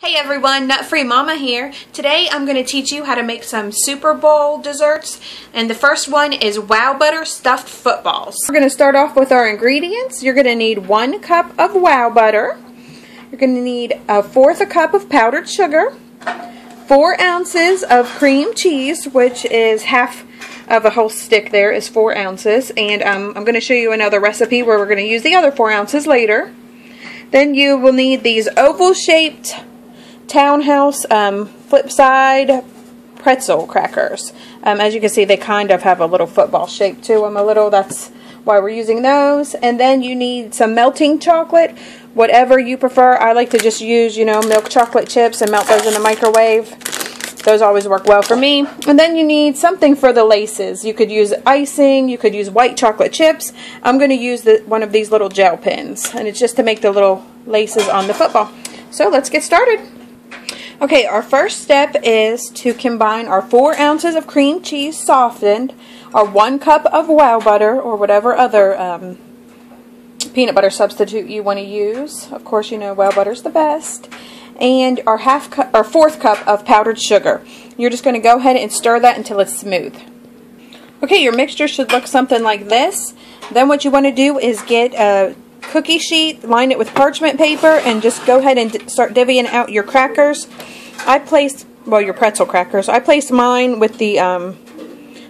Hey everyone, Nut Free Mama here. Today I'm going to teach you how to make some Super Bowl desserts, and the first one is Wowbutter stuffed footballs. We're going to start off with our ingredients. You're going to need 1 cup of Wowbutter. You're going to need 1/4 cup of powdered sugar, 4 ounces of cream cheese, which is half of a whole stick there is 4 ounces, and I'm going to show you another recipe where we're going to use the other 4 ounces later. Then you will need these oval-shaped townhouse flip side pretzel crackers. As you can see, they kind of have a little football shape to them, that's why we're using those. And then you need some melting chocolate, whatever you prefer. I like to just use, milk chocolate chips and melt those in the microwave. Those always work well for me. And then you need something for the laces. You could use icing, you could use white chocolate chips. I'm going to use one of these little gel pins, and it's just to make the little laces on the football. So let's get started. Okay, our first step is to combine our 4 ounces of cream cheese softened, our 1 cup of Wowbutter, or whatever other peanut butter substitute you want to use. Of course, Wowbutter's the best. And our 1/4 cup of powdered sugar. You're just going to go ahead and stir that until it's smooth. Okay, your mixture should look something like this. Then what you want to do is get a cookie sheet, line it with parchment paper, and just go ahead and start divvying out your crackers. Your pretzel crackers. I placed mine with the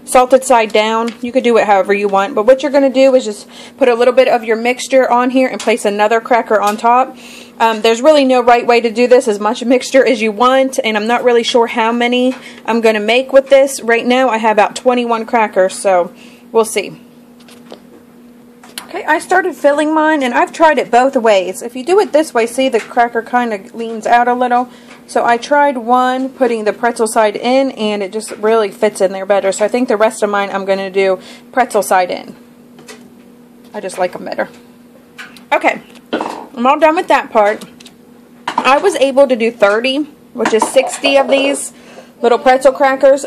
salted side down. You could do it however you want, but what you're going to do is just put a little bit of your mixture on here and place another cracker on top. There's really no right way to do this, as much mixture as you want, and I'm not really sure how many I'm going to make with this. Right now I have about 21 crackers, so we'll see. Okay, I started filling mine, and I've tried it both ways. If you do it this way, see the cracker kind of leans out a little. So I tried one, putting the pretzel side in, and it just really fits in there better. So I think the rest of mine I'm going to do pretzel side in. I just like them better. Okay, I'm all done with that part. I was able to do 30, which is 60 of these little pretzel crackers.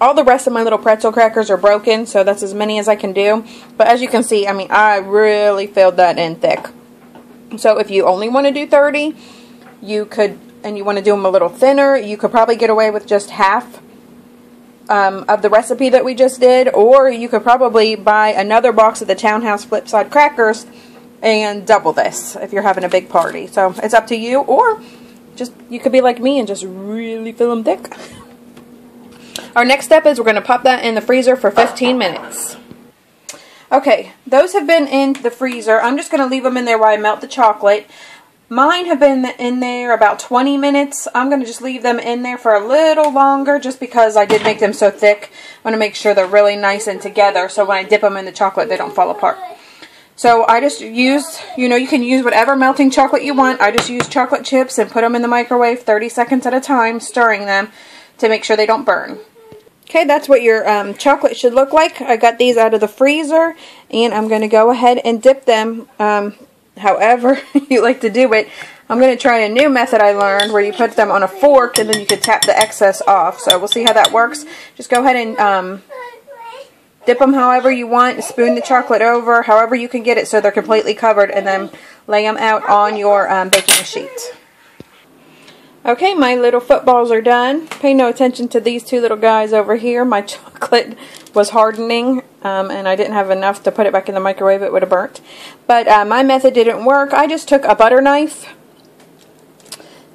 All the rest of my little pretzel crackers are broken, so that's as many as I can do. But as you can see, I really filled that in thick. So if you only want to do 30, you could, and you want to do them a little thinner, you could probably get away with just half of the recipe that we just did. Or you could probably buy another box of the Townhouse flip side crackers and double this if you're having a big party. So it's up to you, or just you could be like me and just really fill them thick. Our next step is we're going to pop that in the freezer for 15 minutes. Okay, those have been in the freezer. I'm just going to leave them in there while I melt the chocolate. Mine have been in there about 20 minutes. I'm going to just leave them in there for a little longer just because I did make them so thick. I want to make sure they're really nice and together so when I dip them in the chocolate they don't fall apart. So I just used, you can use whatever melting chocolate you want. I just used chocolate chips and put them in the microwave 30 seconds at a time, stirring them to make sure they don't burn. Okay, that's what your chocolate should look like. I got these out of the freezer, and I'm going to go ahead and dip them however you like to do it. I'm going to try a new method I learned where you put them on a fork and then you can tap the excess off. So we'll see how that works. Just go ahead and dip them however you want, spoon the chocolate over, however you can get it so they're completely covered, and then lay them out on your baking sheet. Okay, my little footballs are done. Pay no attention to these two little guys over here. My chocolate was hardening, and I didn't have enough to put it back in the microwave. It would have burnt. But my method didn't work. I just took a butter knife,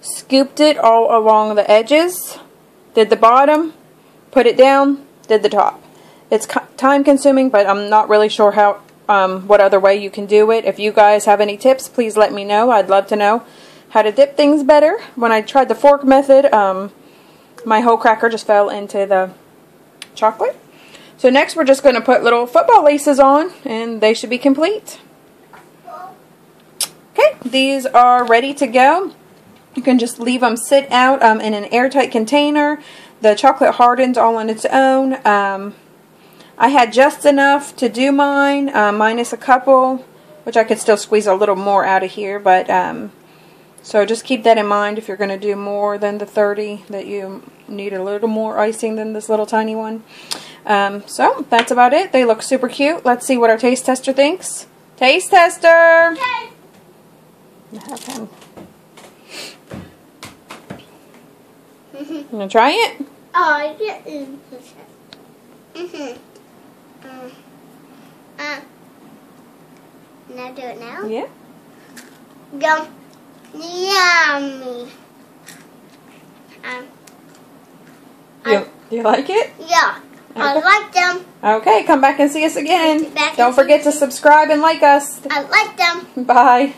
scooped it all along the edges, did the bottom, put it down, did the top. It's time consuming, but I'm not really sure how what other way you can do it. If you guys have any tips, please let me know. I'd love to know how to dip things better. When I tried the fork method, my whole cracker just fell into the chocolate. So next we're just going to put little football laces on, and they should be complete. Okay, these are ready to go. You can just leave them sit out in an airtight container. The chocolate hardens all on its own. I had just enough to do mine, minus a couple, which I could still squeeze a little more out of here, but so just keep that in mind if you're going to do more than the 30, that you need a little more icing than this little tiny one. So that's about it. They look super cute. Let's see what our taste tester thinks. Taste tester! Okay. You gonna try it? Oh, yeah. Now do it now? Yeah. Go. Yummy. You like it? Yeah. Okay. I like them. Okay, come back and see us again. Back Don't and forget see to subscribe and like us. I like them. Bye.